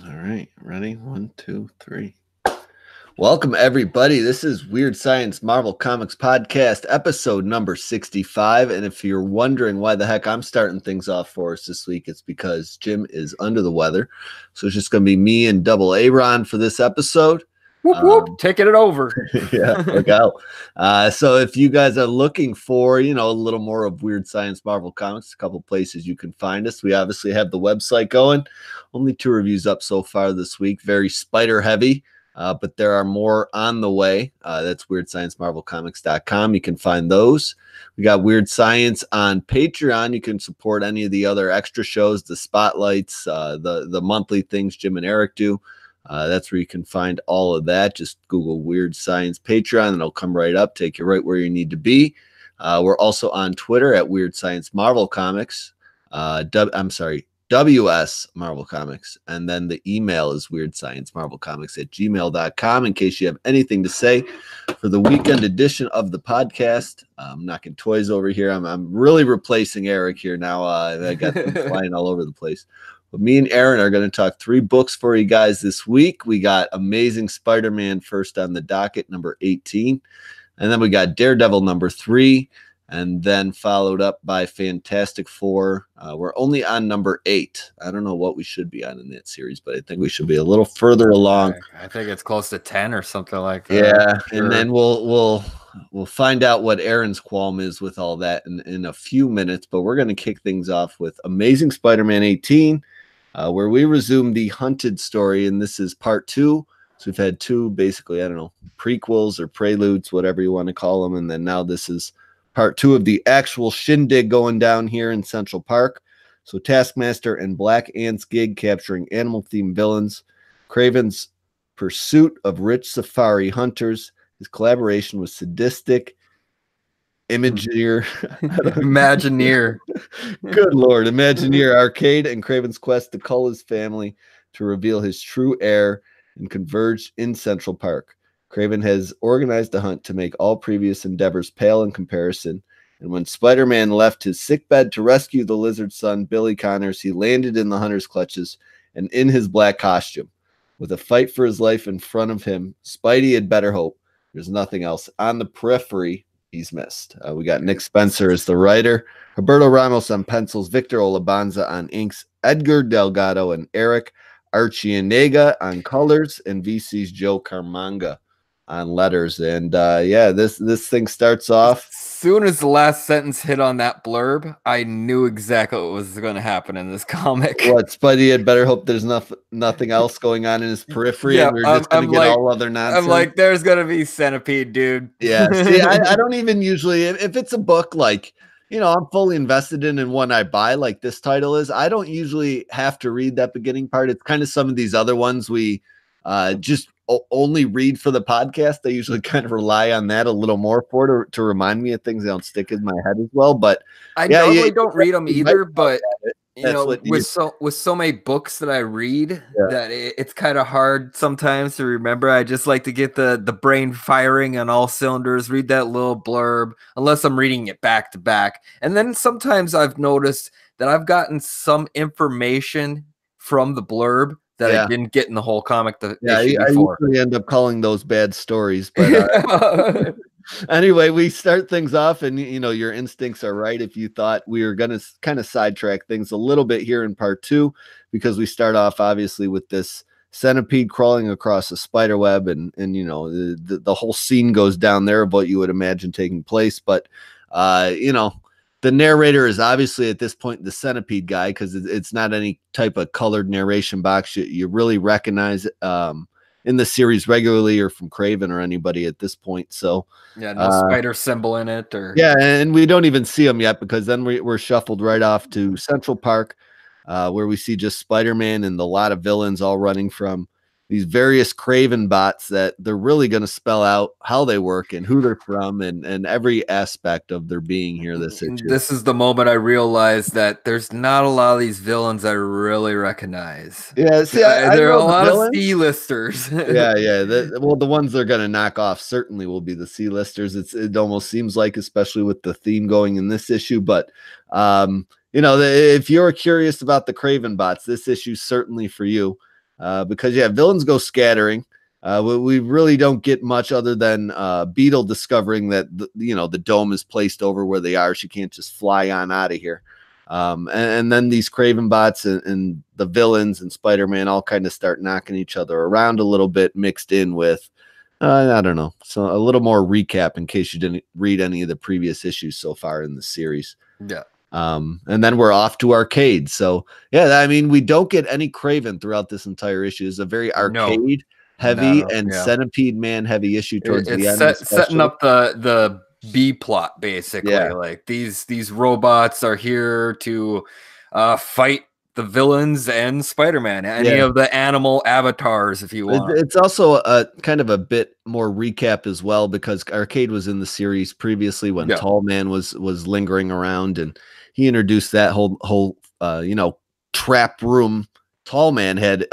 All right, ready? 1, 2, 3. Welcome, everybody. This is Weird Science Marvel Comics Podcast, episode number 65. And if you're wondering why the heck I'm starting things off for us this week, it's because Jim is under the weather. So it's just going to be me and Double A-Ron for this episode. Whoop, whoop, taking it over. Yeah, look out. So if you guys are looking for, a little more of Weird Science Marvel Comics, a couple places you can find us. We obviously have the website going. Only 2 reviews up so far this week. Very spider heavy, but there are more on the way. That's WeirdScienceMarvelComics.com. You can find those. We got Weird Science on Patreon. You can support any of the other extra shows, the spotlights, the monthly things Jim and Eric do. That's where you can find all of that. Just Google Weird Science Patreon and it'll come right up, take you right where you need to be. We're also on Twitter at Weird Science Marvel Comics. WS Marvel Comics. And then the email is weirdsciencemarvelcomics@gmail.com in case you have anything to say for the weekend edition of the podcast. I'm knocking toys over here. I'm really replacing Eric here now. I got them flying all over the place. But me and Aaron are going to talk 3 books for you guys this week. We got Amazing Spider-Man first on the docket, number 18. And then we got Daredevil number 3. And then followed up by Fantastic Four. We're only on number 8. I don't know what we should be on in that series, but I think we should be a little further along. I think it's close to 10 or something like that. Yeah, sure. And then we'll find out what Aaron's qualm is with all that in a few minutes. But we're going to kick things off with Amazing Spider-Man 18. Where we resume the Hunted story, and this is part 2. So we've had 2, basically, I don't know, prequels or preludes, whatever you want to call them, and then now this is part 2 of the actual shindig going down here in Central Park. So Taskmaster and Black Ant's gig capturing animal-themed villains, Kraven's pursuit of rich safari hunters, his collaboration with sadistic Imagineer. Good Lord. Imagineer Arcade and Kraven's quest to cull his family to reveal his true heir and converge in Central Park. Kraven has organized a hunt to make all previous endeavors pale in comparison. And when Spider-Man left his sickbed to rescue the lizard son, Billy Connors, he landed in the hunter's clutches and in his black costume. With a fight for his life in front of him, Spidey had better hope. There's nothing else on the periphery he's missed. We got Nick Spencer as the writer, Roberto Ramos on pencils, Victor Olabanza on inks, Edgar Delgado and Eric Arcianega on colors, and VC's Joe Carmanga on letters. And this thing starts off. As soon as the last sentence hit on that blurb, I knew exactly what was going to happen in this comic. What, Spidey had better hope there's nothing else going on in his periphery, and we're just going to get all other nonsense. I'm like, there's going to be Centipede, dude. Yeah, see, I don't even usually, if it's a book like, I'm fully invested in one I buy, like this title is, I don't usually have to read that beginning part. It's kind of some of these other ones we just only read for the podcast. They usually kind of rely on that a little more to remind me of things that don't stick in my head as well. But I normally don't read them either, but with so many books that I read, that it's kind of hard sometimes to remember. I just like to get the brain firing on all cylinders, read that little blurb, unless I'm reading it back to back. And then sometimes I've noticed that I've gotten some information from the blurb that I didn't get in the whole comic. I usually end up calling those bad stories. But anyway, we start things off, and your instincts are right. If you thought we were going to kind of sidetrack things a little bit here in part 2, because we start off obviously with this centipede crawling across a spider web, and the whole scene goes down there of what you would imagine taking place. But the narrator is obviously at this point the centipede guy, because it's not any type of colored narration box you really recognize in the series regularly or from Kraven or anybody at this point. So no spider symbol in it, and we don't even see them yet, because then we're shuffled right off to Central Park, where we see just Spider-Man and a lot of villains all running from these various Kraven bots that they're really going to spell out how they work and who they're from and every aspect of their being here. This is the moment I realized that there's not a lot of these villains I really recognize. Yeah, see, there are a lot of C-listers. The ones they're going to knock off certainly will be the C-listers. It almost seems like, especially with the theme going in this issue. But if you're curious about the Kraven bots, this issue certainly for you. because villains go scattering. We really don't get much other than Beetle discovering that the dome is placed over where they are. She can't just fly on out of here. And then these Kraven bots and the villains and Spider-Man all kind of start knocking each other around a little bit, mixed in with I don't know. So a little more recap in case you didn't read any of the previous issues so far in the series. Yeah. And then we're off to arcade. So I mean, we don't get any Kraven throughout this entire issue. It's a very arcade heavy and Centipede Man heavy issue towards the end. Setting up the B plot, basically. Like these robots are here to fight the villains and Spider-Man, any of the animal avatars, if you want. It's also a kind of a bit more recap as well, because Arcade was in the series previously when Tall Man was lingering around, and he introduced that whole trap room. Tall Man had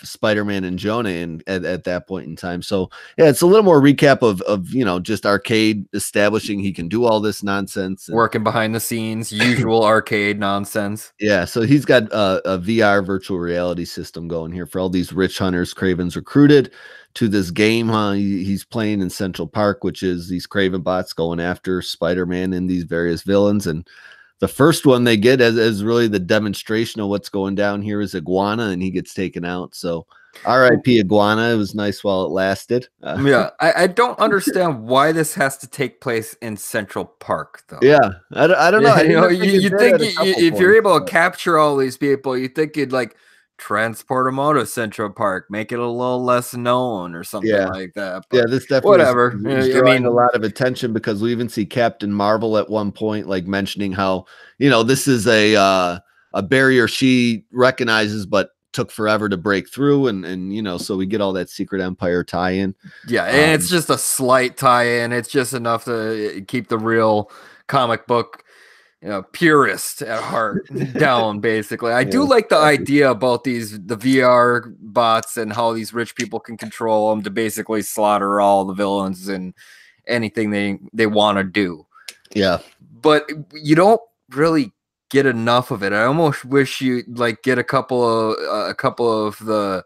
Spider-Man and Jonah in at that point in time. So it's a little more recap of just Arcade establishing he can do all this nonsense, working behind the scenes, usual Arcade nonsense. Yeah, so he's got a VR virtual reality system going here for all these rich hunters Kraven's recruited to this game. He's playing in Central Park, which is these Kraven bots going after Spider-Man and these various villains. And the first one they get as really the demonstration of what's going down here is Iguana, and he gets taken out. So R.I.P. Iguana. It was nice while it lasted. I don't understand why this has to take place in Central Park, though. Yeah, I don't know. You think if you're able to capture all these people, you think you'd like transport them out of Central Park, make it a little less known or something like that. But this definitely whatever. Is drawing a lot of attention, because we even see Captain Marvel at one point like mentioning how this is a barrier she recognizes but took forever to break through, and so we get all that Secret Empire tie-in. And it's just a slight tie-in. It's just enough to keep the real comic book purist at heart down, basically. I do like the idea about the VR bots and how these rich people can control them to basically slaughter all the villains and anything they want to do. But you don't really get enough of it. I almost wish you like get a couple of the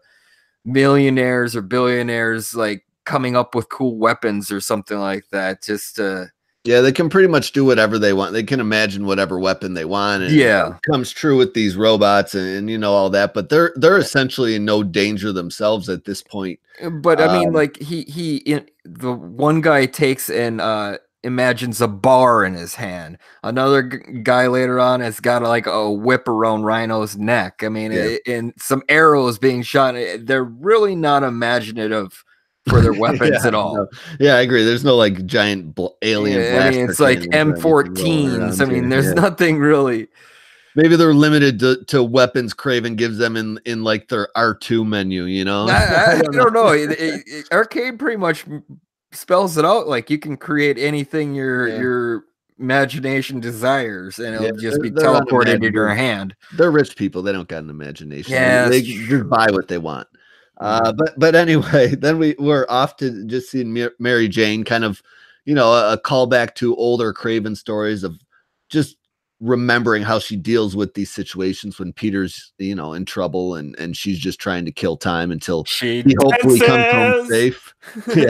millionaires or billionaires like coming up with cool weapons or something like that, just to they can pretty much do whatever they want. They can imagine whatever weapon they want. And it comes true with these robots and all that. But they're essentially in no danger themselves at this point. But I mean, like the one guy takes and imagines a bar in his hand. Another guy later on has got like a whip around Rhino's neck. I mean, and some arrows being shot. They're really not imaginative for their weapons at all. I agree. There's no like giant alien blaster. I mean, it's like M14s. I mean, there's nothing really. Maybe they're limited to weapons Kraven gives them in like their R2 menu, I don't know. Arcade pretty much spells it out. Like you can create anything your imagination desires, and it'll just be teleported in your hand. They're rich people. They don't got an imagination. They just buy what they want. But anyway, then we're off to just seeing Mary Jane, kind of, a callback to older Kraven stories of just remembering how she deals with these situations when Peter's, in trouble and she's just trying to kill time until he hopefully comes home safe.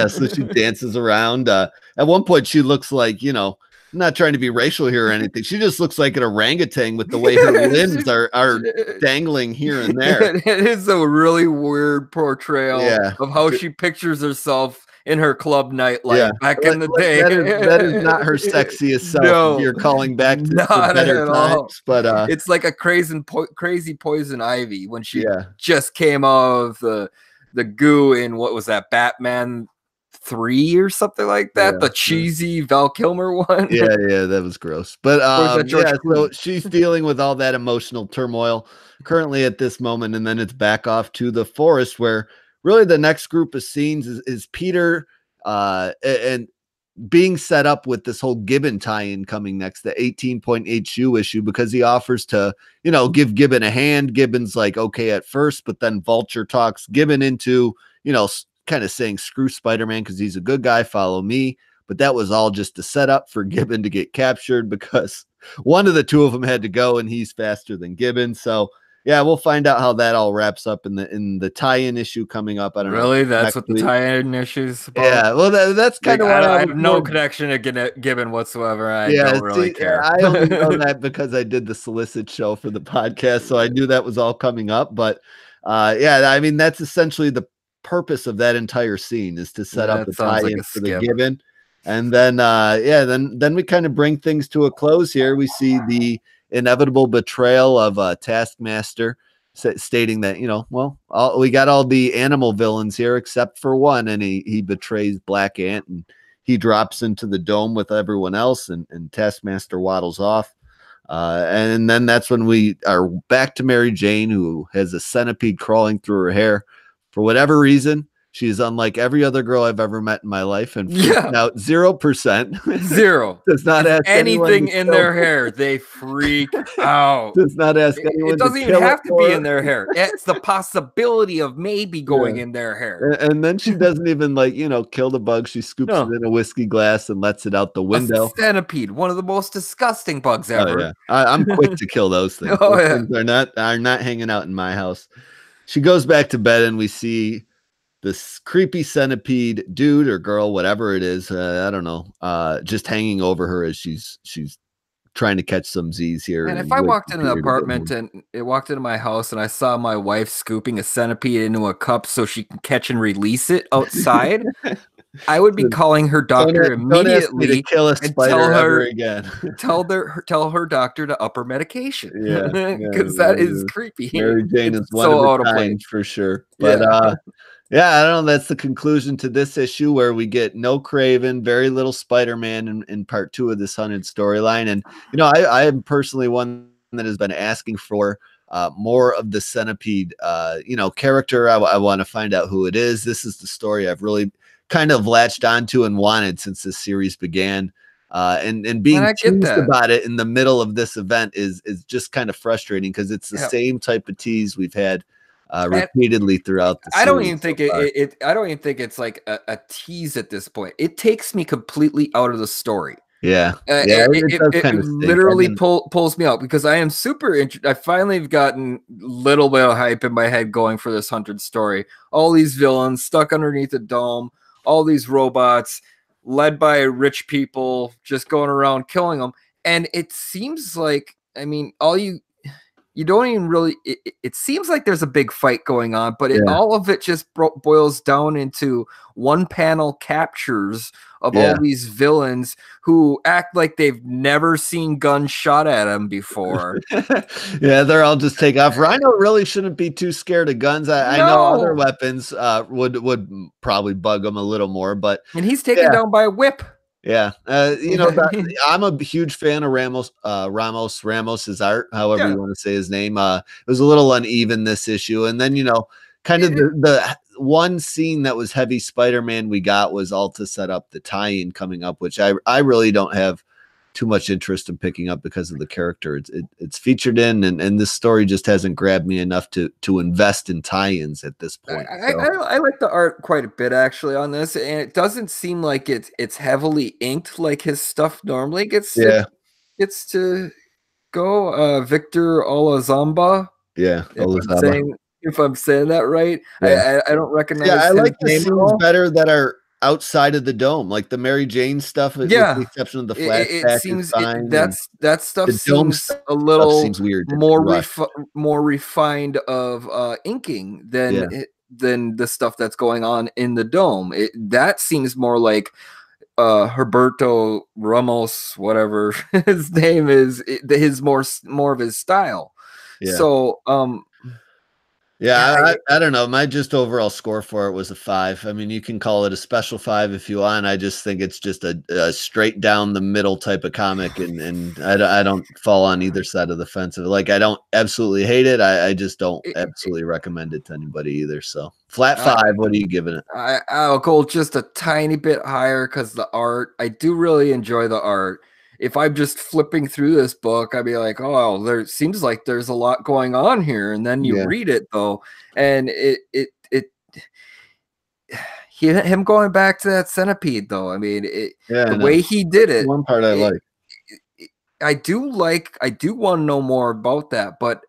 So she dances around. At one point she looks like, I'm not trying to be racial here or anything. She just looks like an orangutan with the way her limbs are dangling here and there. It is a really weird portrayal of how she pictures herself in her club nightlife back in the day. That is not her sexiest self. No, if you're calling back to better times. But it's like a crazy Poison Ivy when she just came out of the goo in what was that, Batman 3 or something like that, the cheesy Val Kilmer one. That was gross. But so she's dealing with all that emotional turmoil currently at this moment, and then it's back off to the forest, where really the next group of scenes is Peter and being set up with this whole Gibbon tie-in coming next, the 18.8 shoe issue, because he offers to give Gibbon a hand. Gibbon's like okay at first, but then Vulture talks Gibbon into kind of saying screw Spider-Man because he's a good guy, follow me. But that was all just a setup for Gibbon to get captured, because one of the two of them had to go and he's faster than Gibbon. So yeah, we'll find out how that all wraps up in the tie-in issue coming up. I don't know. Really, that's what the tie-in issue is about. Yeah, well, that's kind of why I have no connection to Gibbon whatsoever. I don't really care. I only know that because I did the solicit show for the podcast, so I knew that was all coming up. But yeah, I mean, that's essentially the purpose of that entire scene, is to set up the tie-in for the Gibbon. And then yeah, then we kind of bring things to a close here. We see the inevitable betrayal of Taskmaster, stating that, you know, well, we got all the animal villains here except for one, and he betrays Black Ant, and he drops into the dome with everyone else, and Taskmaster waddles off. And then that's when we are back to Mary Jane, who has a centipede crawling through her hair. For whatever reason, she is unlike every other girl I've ever met in my life, and freaking out 0%. Zero. Does not ask anything in their hair. They freak out. Does not ask anyone. It doesn't even have to be in their hair. It's the possibility of maybe going in their hair. And then she doesn't even, like, you know, kill the bug. She scoops it in a whiskey glass and lets it out the window. A centipede, one of the most disgusting bugs ever. Oh, yeah. I'm quick to kill those things. Things are not hanging out in my house. She goes back to bed, and we see this creepy centipede dude or girl, whatever it is, I don't know, just hanging over her as she's trying to catch some Z's here. And if I walked into an apartment and it walked into my house and I saw my wife scooping a centipede into a cup so she can catch and release it outside, I would be calling her doctor immediately to kill a spider ever again. tell her doctor to up her medication. Yeah, because that is creepy. Mary Jane is one of a kind for sure. But yeah, I don't know. That's the conclusion to this issue, where we get no Kraven, very little Spider-Man in part 2 of this Hunted storyline. And, you know, I am personally one that has been asking for more of the centipede, you know, character. I want to find out who it is. This is the story I've really kind of latched onto and wanted since this series began. And being teased about it in the middle of this event is just kind of frustrating, because it's the same type of tease we've had repeatedly throughout the series. I don't even think I don't even think it's like a tease at this point. It takes me completely out of the story. Yeah, it literally pulls me out, because I am super interested. I finally have gotten a little bit of hype in my head going for this Hunted story. All these villains stuck underneath a dome, all these robots led by rich people just going around killing them. And it seems like, I mean, you don't even really, it seems like there's a big fight going on, but all of it just boils down into one panel captures of all these villains who act like they've never seen guns shot at them before. Yeah, they're all just take off. Rhino really shouldn't be too scared of guns. I know other weapons would probably bug them a little more, and he's taken down by a whip. Yeah, you know, I'm a huge fan of Ramos's art, however you want to say his name. It was a little uneven this issue, and then, you know, kind of the one scene that was heavy Spider-Man we got was all to set up the tie-in coming up, which I really don't have too much interest in picking up because of the character it's featured in, and this story just hasn't grabbed me enough to invest in tie-ins at this point. I like the art quite a bit actually on this, and it doesn't seem like it's heavily inked like his stuff normally gets. Gets to go. Victor Olazaba. Yeah, if I'm saying that right. I don't recognize. Yeah, I like the scenes better that are outside of the dome, like the Mary Jane stuff, with the exception of the flashback. It seems that stuff seems a little weird, more refined of inking than the stuff that's going on in the dome. That seems more like Herberto Ramos, whatever his name is, his more of his style. So I don't know. My just overall score for it was a 5. I mean, you can call it a special 5 if you want. I just think it's just a straight down the middle type of comic, and I don't fall on either side of the fence. Like, I don't absolutely hate it. I just don't absolutely recommend it to anybody either. So flat 5. What are you giving it? I'll go just a tiny bit higher because the art. I do really enjoy the art. If I'm just flipping through this book, I'd be like, oh, there seems like there's a lot going on here. And then you read it though, and him going back to that centipede though. I mean, the way he did it. One part I like. I do want to know more about that, but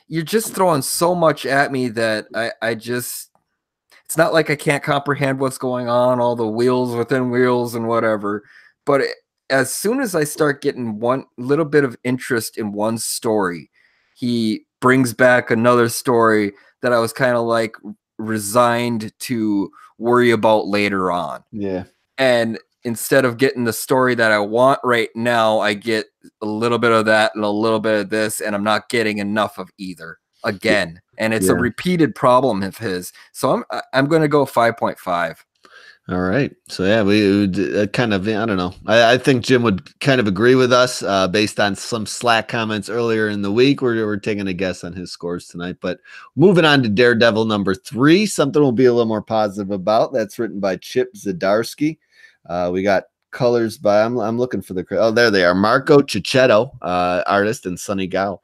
you're just throwing so much at me that I just, it's not like I can't comprehend what's going on, all the wheels within wheels and whatever. But as soon as I start getting one little bit of interest in one story, he brings back another story that I was kind of like resigned to worry about later on. Yeah. And instead of getting the story that I want right now, I get a little bit of that and a little bit of this, and I'm not getting enough of either again. And it's a repeated problem of his. So I'm going to go 5.5. All right. So yeah, we kind of, I don't know. I think Jim would kind of agree with us based on some Slack comments earlier in the week. We're taking a guess on his scores tonight. But moving on to Daredevil number 3, something we'll be a little more positive about. That's written by Chip Zdarsky. We got colors by, I'm looking for oh, there they are. Marco Cicchetto, artist, and Sonny Gao.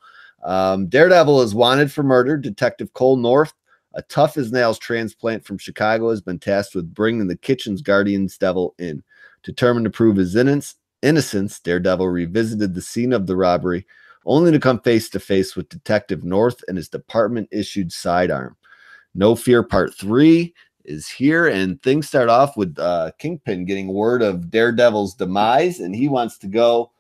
Daredevil is wanted for murder. Detective Cole North, a tough-as-nails transplant from Chicago, has been tasked with bringing the kitchen's guardian's devil in. Determined to prove his innocence, Daredevil revisited the scene of the robbery, only to come face-to-face with Detective North and his department-issued sidearm. No Fear Part 3 is here, and things start off with Kingpin getting word of Daredevil's demise, and he wants to go,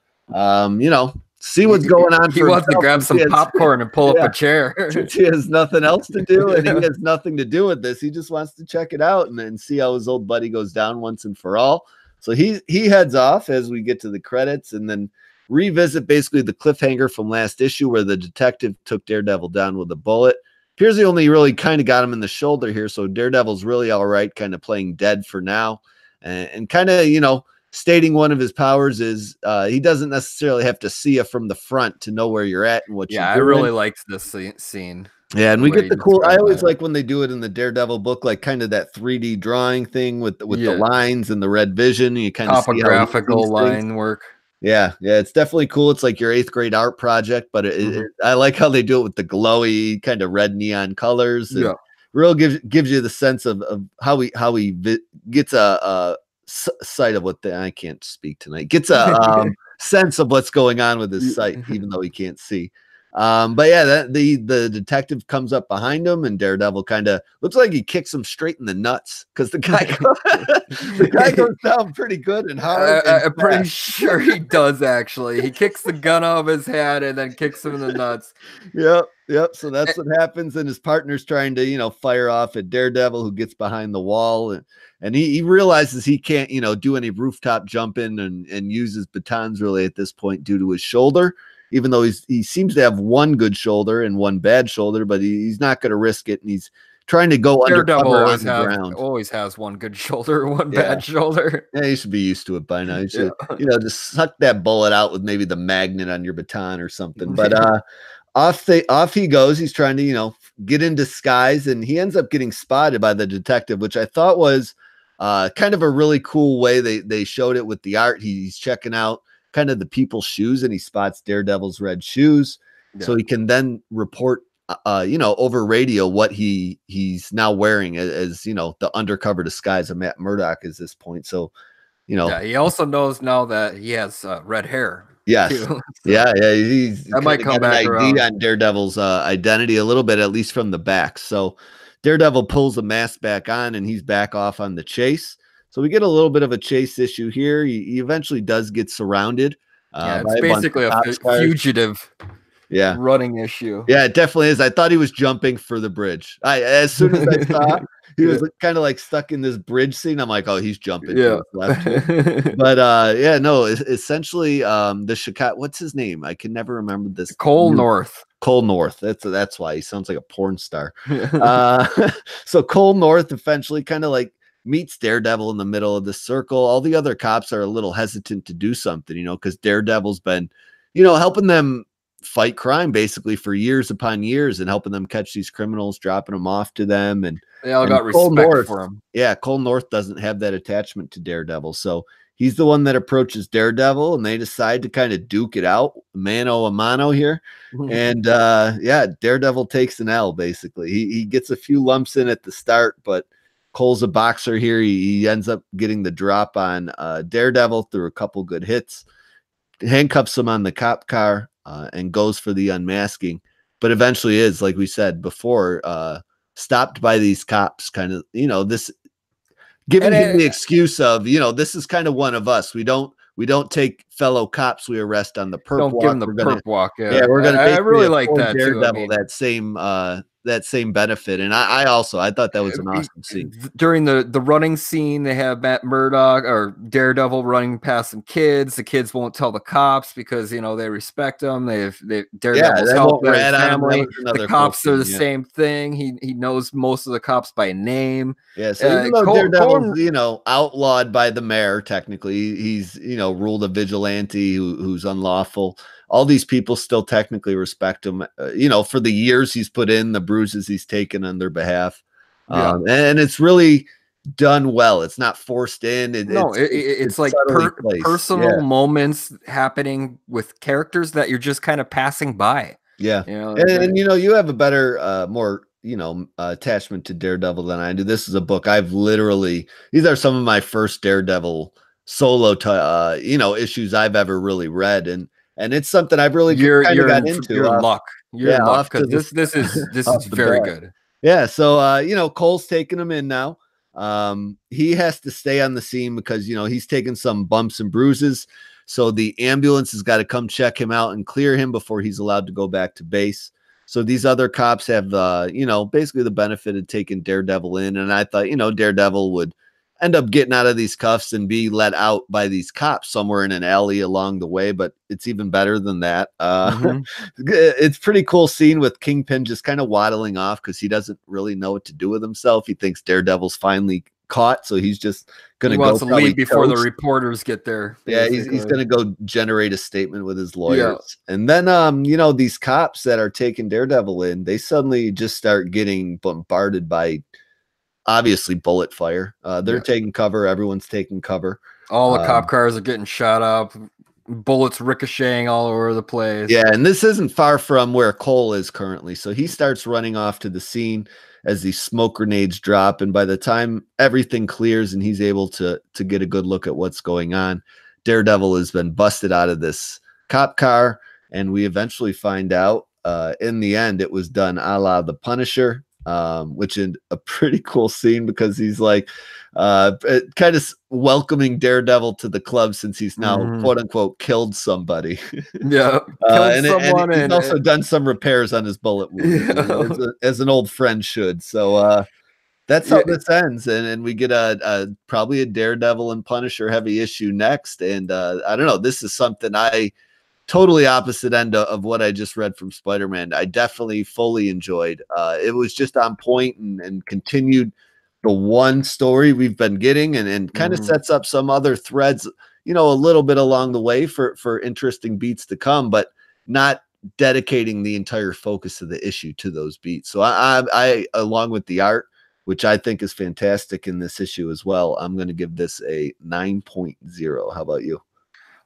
see what's going on. He wants to grab some popcorn and pull up a chair. He has nothing else to do, and he has nothing to do with this. He just wants to check it out and see how his old buddy goes down once and for all. So he heads off as we get to the credits, and then revisit basically the cliffhanger from last issue where the detective took Daredevil down with a bullet. Appears he only really kind of got him in the shoulder here, so Daredevil's really all right, kind of playing dead for now, and kind of, stating one of his powers is he doesn't necessarily have to see you from the front to know where you're at and what you're doing. I really liked this scene. Yeah, and we get the cool, I always like when they do it in the Daredevil book, like kind of that 3D drawing thing with the lines and the red vision. You kind of see topographical line work. Yeah, it's definitely cool. It's like your 8th grade art project, but I like how they do it with the glowy kind of red neon colors. Yeah, real gives you the sense of how he gets a sight of what I can't speak tonight. Gets a sense of what's going on with his sight, even though he can't see. But yeah, the detective comes up behind him, and Daredevil kind of looks like he kicks him straight in the nuts because the guy goes down pretty good and hard. I'm pretty sure he does actually. He kicks the gun out of his head and then kicks him in the nuts. Yep. So that's what happens, and his partner's trying to fire off at Daredevil, who gets behind the wall, and he realizes he can't do any rooftop jumping and uses batons really at this point due to his shoulder. Even though he seems to have one good shoulder and one bad shoulder, but he's not going to risk it, and he's trying to go undercover on the ground. Always has one good shoulder, one bad shoulder. Yeah, you should be used to it by now. You should, just suck that bullet out with maybe the magnet on your baton or something. But off he goes. He's trying to get in disguise, and he ends up getting spotted by the detective, which I thought was kind of a really cool way they showed it with the art. He's checking out kind of the people's shoes, and he spots Daredevil's red shoes, so he can then report over radio what he's now wearing as the undercover disguise of Matt Murdock at this point. So he also knows now that he has red hair. Yes. Too, so. Yeah. He's that might come back an ID on Daredevil's identity a little bit, at least from the back. So Daredevil pulls the mask back on, and he's back off on the chase. So we get a little bit of a chase issue here. He eventually does get surrounded. It's basically a fugitive running issue. Yeah, it definitely is. I thought he was jumping for the bridge. As soon as I saw he was kind of like stuck in this bridge scene, I'm like, oh, he's jumping. Yeah. But essentially the Chicago, what's his name? I can never remember this. Cole North. Cole North. That's why he sounds like a porn star. So Cole North eventually kind of like meets Daredevil in the middle of the circle. All the other cops are a little hesitant to do something, because Daredevil's been, helping them fight crime basically for years upon years and helping them catch these criminals, dropping them off to them. And they all got respect for him. Yeah, Cole North doesn't have that attachment to Daredevil. So he's the one that approaches Daredevil, and they decide to kind of duke it out, mano a mano here. And Daredevil takes an L basically. He gets a few lumps in at the start, but Cole's a boxer here. He ends up getting the drop on Daredevil through a couple good hits, handcuffs him on the cop car, and goes for the unmasking. but eventually is, like we said before, stopped by these cops, kind of, this giving him the excuse of, this is kind of one of us. We don't take fellow cops we arrest on the perp walk. Give them the perp walk. Yeah, we're gonna. I really like that Daredevil, too. That same benefit, and I thought that was an awesome scene. During the running scene, they have Matt Murdock or Daredevil running past some kids. The kids won't tell the cops because they respect them. Daredevil's helped their family. The cops are the same thing. He knows most of the cops by name. Yeah, so even though Daredevil's outlawed by the mayor, technically he's ruled a vigilante who's unlawful. All these people still technically respect him, for the years he's put in, the bruises he's taken on their behalf. And it's really done well. It's not forced in. It's like personal moments happening with characters that you're just kind of passing by. Yeah. And you have a better, more, attachment to Daredevil than I do. This is a book these are some of my first Daredevil solo, issues I've ever really read. And it's something I've really kind of got into. Your luck. Your luck, because this is very good. Yeah. So Cole's taking him in now. He has to stay on the scene because he's taken some bumps and bruises. So the ambulance has got to come check him out and clear him before he's allowed to go back to base. So these other cops have basically the benefit of taking Daredevil in. And I thought, Daredevil would end up getting out of these cuffs and be let out by these cops somewhere in an alley along the way, but it's even better than that. It's pretty cool scene with Kingpin just kind of waddling off because he doesn't really know what to do with himself. He thinks Daredevil's finally caught, so he's just gonna go to leave before the reporters get there. Yeah, he's gonna go generate a statement with his lawyers. And then these cops that are taking Daredevil in, they suddenly just start getting bombarded by obviously bullet fire. They're taking cover. Everyone's taking cover. All the cop cars are getting shot up. Bullets ricocheting all over the place. Yeah, and this isn't far from where Cole is currently. So he starts running off to the scene as these smoke grenades drop. And by the time everything clears and he's able to get a good look at what's going on, Daredevil has been busted out of this cop car. And we eventually find out in the end it was done a la the Punisher. Which is a pretty cool scene because he's like kind of welcoming Daredevil to the club since he's now quote unquote killed somebody. And he's also done some repairs on his bullet wound, as an old friend should. So that's how this ends, and we get a probably a Daredevil and Punisher heavy issue next. And I don't know, this is something totally opposite end of what I just read from Spider-Man. I definitely fully enjoyed. It was just on point and continued the one story we've been getting and kind of sets up some other threads, a little bit along the way for interesting beats to come, but not dedicating the entire focus of the issue to those beats. So I along with the art, which I think is fantastic in this issue as well, I'm going to give this a 9.0. How about you?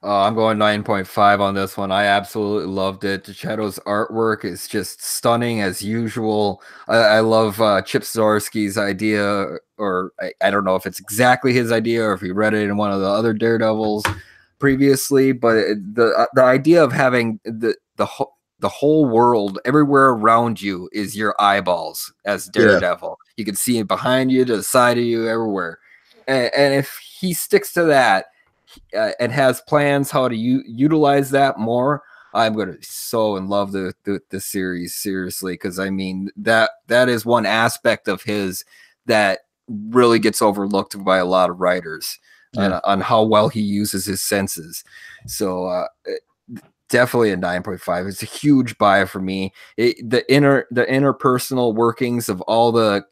I'm going 9.5 on this one. I absolutely loved it. Shadow's artwork is just stunning as usual. I love Chip Zdarsky's idea, or I don't know if it's exactly his idea or if he read it in one of the other Daredevils previously, but the idea of having the whole world, everywhere around you is your eyeballs as Daredevil. You can see it behind you, to the side of you, everywhere. And if he sticks to that, and has plans how to utilize that more, I'm going to be so in love with the series, seriously, because I mean that is one aspect of his that really gets overlooked by a lot of writers on how well he uses his senses. So definitely a 9.5. It's a huge buy for me. The interpersonal workings of all the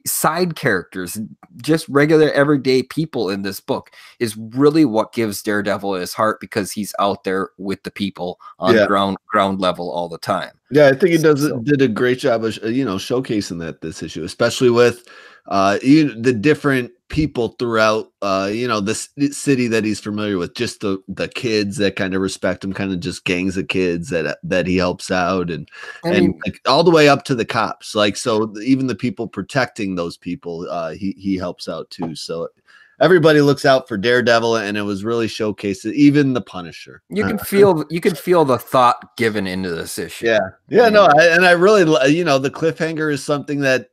side characters, just regular everyday people in this book, is really what gives Daredevil his heart, because he's out there with the people on ground level all the time. Yeah, I think he did a great job of showcasing this issue, especially with the different people throughout this city that he's familiar with, just the kids that kind of respect him, kind of just gangs of kids that he helps out, and like all the way up to the cops, like, so even the people protecting those people he helps out too. So everybody looks out for Daredevil, and it was really showcased. Even the Punisher. You can feel the thought given into this issue. Yeah. No, I really, the cliffhanger is something that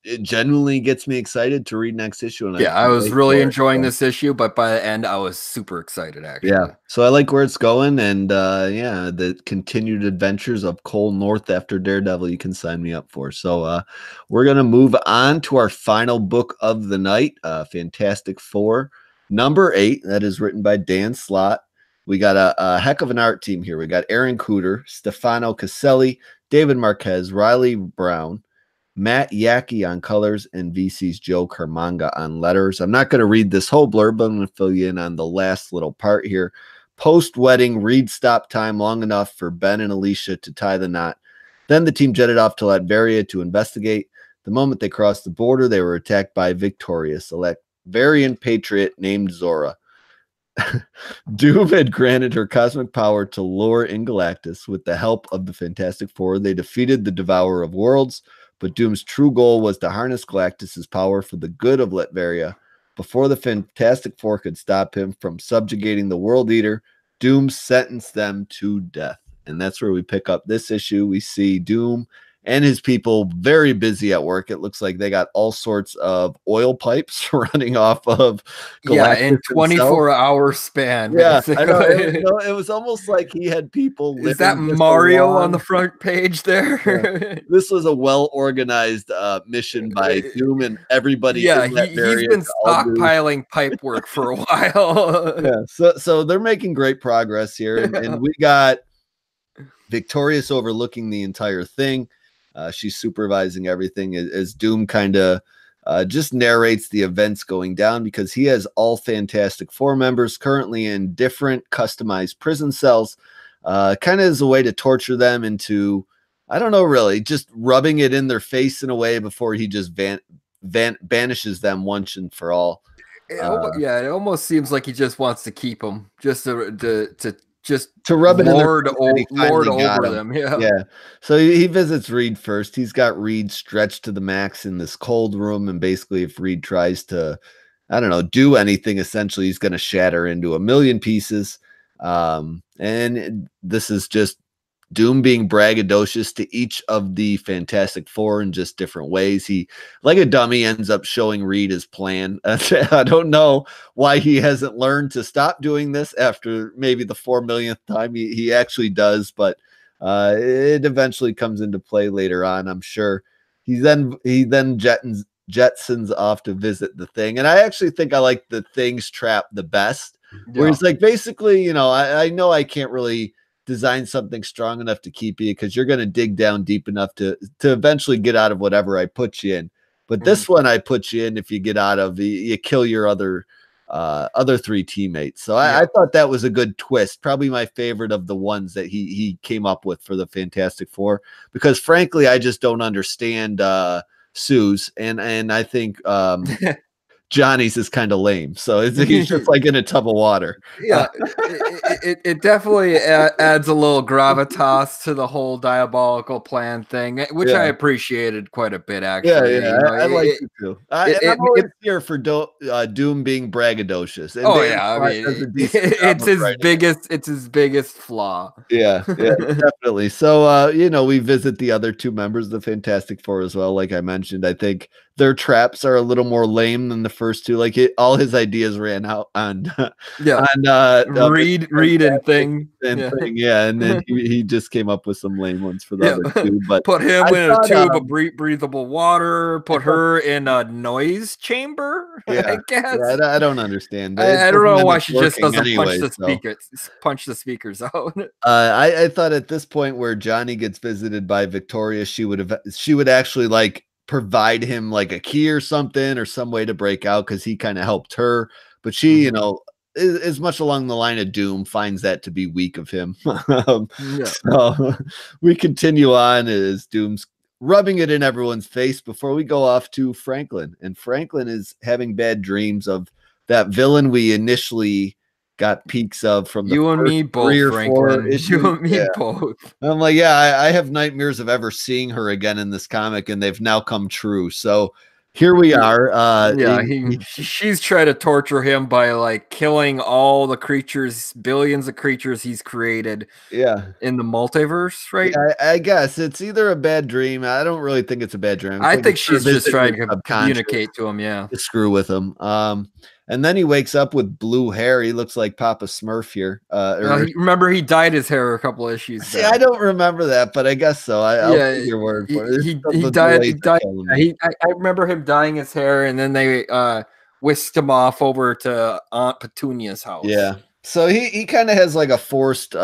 it genuinely gets me excited to read next issue. And I was really enjoying this issue, but by the end, I was super excited, actually. Yeah, so I like where it's going, and the continued adventures of Cole North after Daredevil, you can sign me up for. So we're going to move on to our final book of the night, Fantastic Four, number 8. That is written by Dan Slott. We got a heck of an art team here. We got Aaron Cooter, Stefano Caselli, David Marquez, Riley Brown, Matt Yackey on colors, and VC's Joe Carmanga on letters. I'm not going to read this whole blurb, but I'm going to fill you in on the last little part here. Post-wedding, Reed stopped time long enough for Ben and Alicia to tie the knot. Then the team jetted off to Latveria to investigate. The moment they crossed the border, they were attacked by Victorious, a Latverian patriot named Zora. Doom had granted her cosmic power to lure in Galactus. With the help of the Fantastic Four, they defeated the Devourer of Worlds, but Doom's true goal was to harness Galactus's power for the good of Latveria. Before the Fantastic Four could stop him from subjugating the World Eater, Doom sentenced them to death. And that's where we pick up this issue. We see Doom and his people very busy at work. It looks like they got all sorts of oil pipes running off of Galactus in 24-hour span. Yeah, I know. It was almost like he had people. Is that Mario on the front page there? Yeah. This was a well-organized mission by Doom and everybody. Yeah, he's been stockpiling pipe work for a while. So they're making great progress here, and we got Victorious overlooking the entire thing. She's supervising everything as Doom kind of just narrates the events going down, because he has all Fantastic Four members currently in different customized prison cells, kind of as a way to torture them into, I don't know, really just rubbing it in their face in a way before he just banishes them once and for all. It almost seems like he just wants to keep them, just to rub it lord over them. Yeah. So he visits Reed first. He's got Reed stretched to the max in this cold room, and basically if Reed tries to, I don't know, do anything, essentially he's going to shatter into a million pieces. And this is just Doom being braggadocious to each of the Fantastic Four in just different ways. He, like a dummy, ends up showing Reed his plan. I don't know why he hasn't learned to stop doing this after maybe the 4 millionth time he actually does, but it eventually comes into play later on, I'm sure. He then jetsons off to visit the Thing, and I actually think I like the Thing's trap the best, where he's like, basically, I know I can't really design something strong enough to keep you, because you're going to dig down deep enough to eventually get out of whatever I put you in. But this one I put you in, if you get out of, you kill your other 3 teammates. So I thought that was a good twist. Probably my favorite of the ones that he came up with for the Fantastic Four, because frankly, I just don't understand Sue's, and I think Johnny's is kind of lame, so he's just like in a tub of water. Yeah, it definitely adds a little gravitas to the whole diabolical plan thing, which I appreciated quite a bit, actually. Yeah, I like it too. I'm always here for Doom being braggadocious. And it's his biggest flaw. Yeah, definitely. So we visit the other 2 members of the Fantastic Four as well. Like I mentioned, I think their traps are a little more lame than the first 2. Like all his ideas ran out on Reed and Thing. And then he just came up with some lame ones for the other 2. But put him in a tube of breathable water. Put her in a noise chamber. I guess. I don't understand. I don't know why she just doesn't punch the speakers out. I thought at this point where Johnny gets visited by Victoria, she would actually like provide him like a key or something, or some way to break out, because he kind of helped her. But she, is much along the line of Doom, finds that to be weak of him. So we continue on as Doom's rubbing it in everyone's face before we go off to Franklin. And Franklin is having bad dreams of that villain we initially got peaks of from the you and me both, Franklin. You and me both. I'm like, I have nightmares of ever seeing her again in this comic, and they've now come true. So here we are. Yeah, she's trying to torture him by like killing all the creatures, billions of creatures he's created. Yeah, in the multiverse, right? Yeah, I guess it's either a bad dream. I don't really think it's a bad dream. I think she's just trying to communicate to him, yeah, to screw with him. And then he wakes up with blue hair. He looks like Papa Smurf here. Remember he dyed his hair a couple issues back. See, I don't remember that, but I guess so. I'll take your word for it. He died. I remember him dyeing his hair, and then they whisked him off over to Aunt Petunia's house. Yeah. So he kind of has like a forced,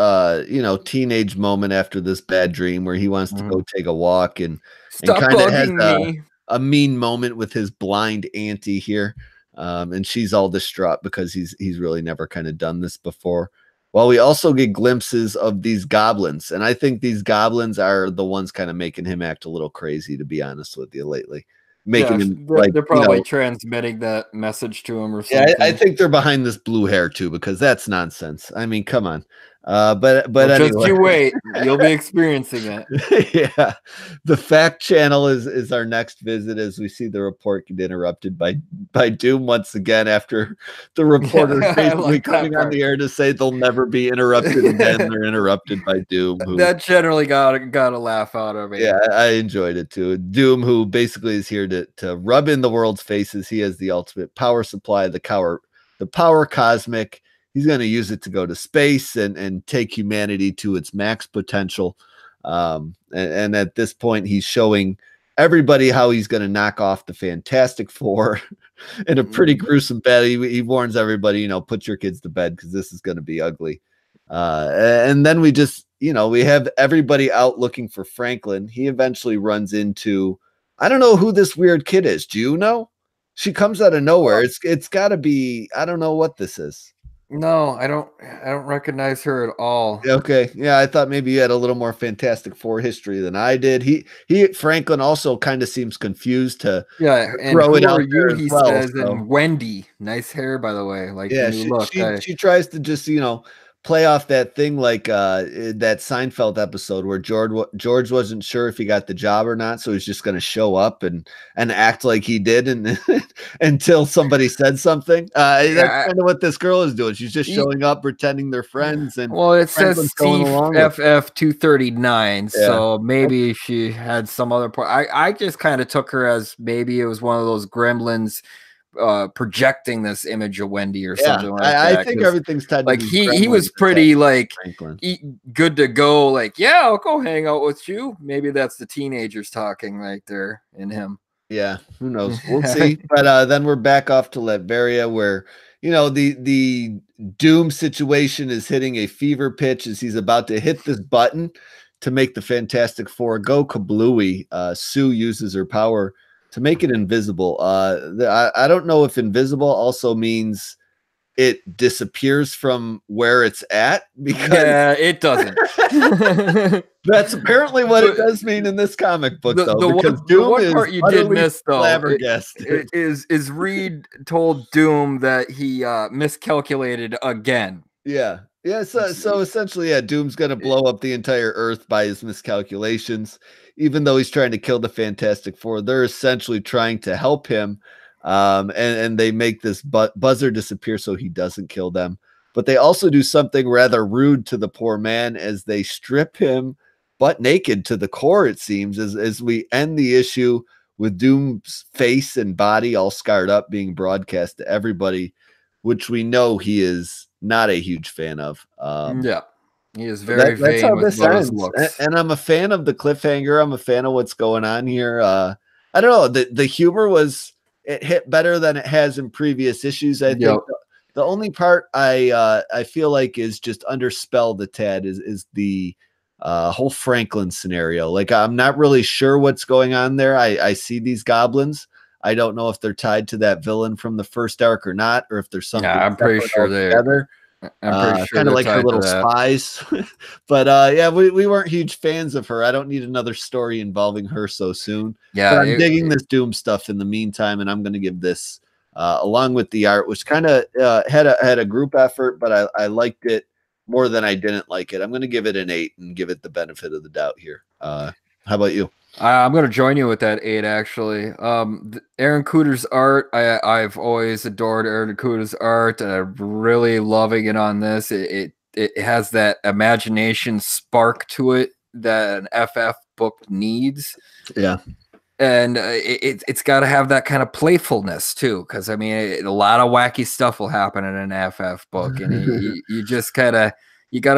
teenage moment after this bad dream where he wants to go take a walk and kind of has a mean moment with his blind auntie here. And she's all distraught because he's really never kind of done this before. Well, we also get glimpses of these goblins, and I think these goblins are the ones kind of making him act a little crazy, to be honest with you, lately. Making him they're probably transmitting that message to him or something. Yeah, I think they're behind this blue hair too, because that's nonsense. I mean, come on. But well, anyway. Just you wait, you'll be experiencing it. Yeah, the fact channel is our next visit as we see the report get interrupted by Doom once again after the reporter basically coming on the air to say they'll never be interrupted again. They're interrupted by Doom. That generally got a laugh out of me. Yeah, I enjoyed it too. Doom, who basically is here to rub in the world's faces. He has the ultimate power supply, the power cosmic. He's going to use it to go to space and take humanity to its max potential. And at this point, he's showing everybody how he's going to knock off the Fantastic Four in a pretty gruesome battle. He warns everybody, put your kids to bed because this is going to be ugly. And then we just, we have everybody out looking for Franklin. He eventually runs into, I don't know who this weird kid is. Do you know? She comes out of nowhere. It's got to be, I don't know what this is. No, I don't recognize her at all. Okay. Yeah, I thought maybe you had a little more Fantastic Four history than I did. Franklin also kind of seems confused to and throw it out there he says, and Wendy, nice hair by the way. Like she tries to just, play off that thing like that Seinfeld episode where George wasn't sure if he got the job or not, so he's just going to show up and act like he did, and until somebody said something. That's kind of what this girl is doing. She's just showing up, pretending they're friends. And it says CFF 239, so maybe she had some other point. I just kind of took her as maybe it was one of those gremlins projecting this image of Wendy or something like that. I think everything's tied like he was pretty like good to go, like, yeah, I'll go hang out with you. Maybe that's the teenagers talking right there in him. Yeah, who knows? We'll see. But then we're back off to Latveria where the Doom situation is hitting a fever pitch as he's about to hit this button to make the Fantastic Four go kablooey. Sue uses her power to make it invisible. I don't know if invisible also means it disappears from where it's at, because it doesn't. That's apparently what it does mean in this comic book, though. The one part you did miss, though, is Reed told Doom that he miscalculated again. Yeah. Yeah, so essentially, Doom's going to blow up the entire Earth by his miscalculations. Even though he's trying to kill the Fantastic Four, they're essentially trying to help him, and they make this buzzer disappear so he doesn't kill them. But they also do something rather rude to the poor man as they strip him butt naked to the core, it seems, as we end the issue with Doom's face and body all scarred up being broadcast to everybody, which we know he is not a huge fan of. He is very vain with those looks. And I'm a fan of the cliffhanger. I'm a fan of what's going on here. I don't know. The humor it hit better than it has in previous issues. I think the only part I feel like is just underspelled a tad is the whole Franklin scenario. Like, I'm not really sure what's going on there. I see these goblins. I don't know if they're tied to that villain from the first arc or not, or if there's something. Yeah, I'm pretty sure they're. I'm pretty sure kind of like her little spies. But we weren't huge fans of her. I don't need another story involving her so soon. Yeah, but I'm digging this Doom stuff in the meantime, and I'm going to give this, along with the art, which kind of had a group effort, but I liked it more than I didn't like it. I'm going to give it an 8 and give it the benefit of the doubt here. How How about you? I'm going to join you with that 8, actually. Aaron Kuder's art, I've always adored Aaron Kuder's art. I'm really loving it on this. It has that imagination spark to it that an FF book needs. Yeah. And it's got to have that kind of playfulness too, because I mean, a lot of wacky stuff will happen in an FF book, and you just got to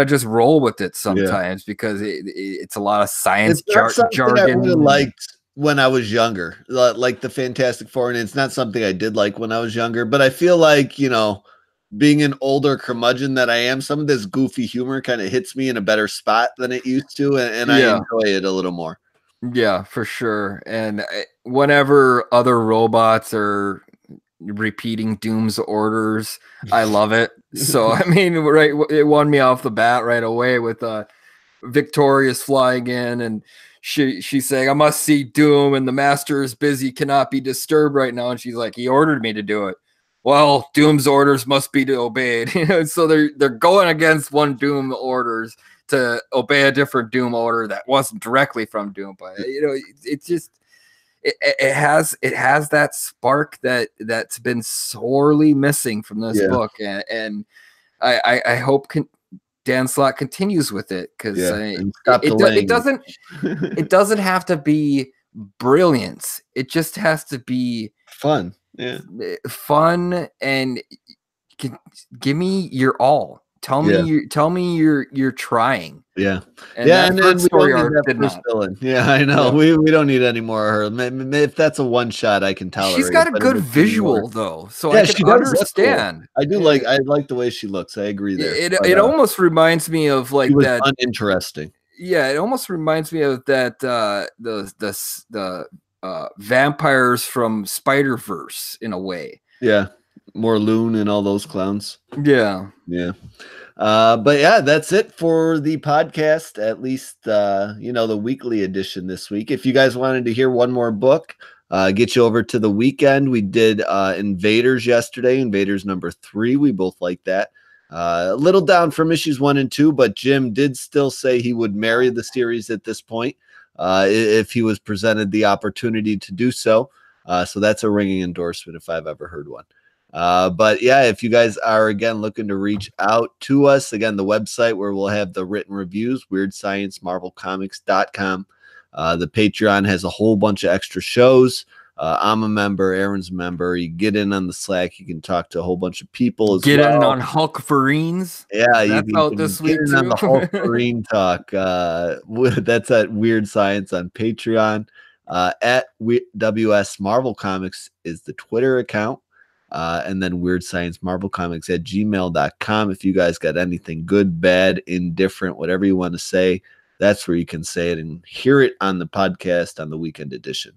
just roll with it sometimes, because it's a lot of science jargon. I really liked when I was younger, like the Fantastic Four, and it's not something I did like when I was younger, but I feel like, you know, being an older curmudgeon that I am, some of this goofy humor kind of hits me in a better spot than it used to, and I enjoy it a little more. Yeah, for sure. And whenever other robots are repeating Doom's orders, I love it. So, I mean, right, it won me off the bat right away with Victoria's flying in, and she's saying, "I must see Doom, and the master is busy, cannot be disturbed right now." And she's like, "He ordered me to do it." Well, Doom's orders must be obeyed. So they're going against one Doom orders to obey a different Doom order that wasn't directly from Doom, but you know, it's just it has that spark that's been sorely missing from this book, and I hope Dan Slott continues with it, because it doesn't have to be brilliance. It just has to be fun. Fun, and give me your all. Tell me you're trying. Yeah. And that story arc did not. Yeah, I know. Yeah. We don't need any more of her. If that's a one shot, I can tolerate. She's got a good visual though, so I can understand. Cool. I like the way she looks. I agree there. It almost reminds me of like that uninteresting. Yeah, it almost reminds me of that the vampires from Spider-Verse in a way. Yeah. More Loon and all those clowns. Yeah. But yeah, that's it for the podcast, at least the weekly edition this week. If you guys wanted to hear one more book, get you over to the weekend. We did Invaders yesterday, Invaders number 3. We both like that. A little down from issues 1 and 2, but Jim did still say he would marry the series at this point if he was presented the opportunity to do so. So that's a ringing endorsement if I've ever heard one. But yeah, if you guys are again looking to reach out to us, again, the website where we'll have the written reviews, WeirdScienceMarvelComics.com. The Patreon has a whole bunch of extra shows. I'm a member, Aaron's a member. You get in on the Slack, you can talk to a whole bunch of people as get in on Hulk Marines. Yeah, that's you out this week too. On the Hulk Marine talk. That's at Weird Science on Patreon. At WS Marvel Comics is the Twitter account. And then Weird Science Marvel Comics at gmail.com. If you guys got anything good, bad, indifferent, whatever you want to say, that's where you can say it and hear it on the podcast on the weekend edition.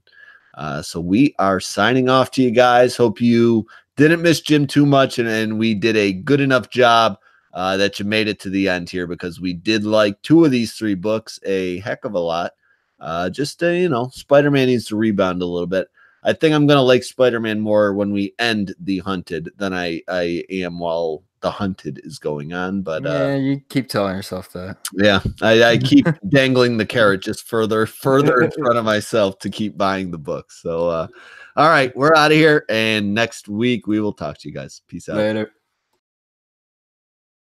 So we are signing off to you guys. Hope you didn't miss Jim too much, and we did a good enough job that you made it to the end here, because we did like 2 of these 3 books a heck of a lot. Spider-Man needs to rebound a little bit. I think I'm going to like Spider-Man more when we end The Hunted than I am while The Hunted is going on. But yeah, you keep telling yourself that. Yeah, I keep dangling the carrot just further in front of myself to keep buying the book. So, all right, we're out of here. And next week we will talk to you guys. Peace out. Later.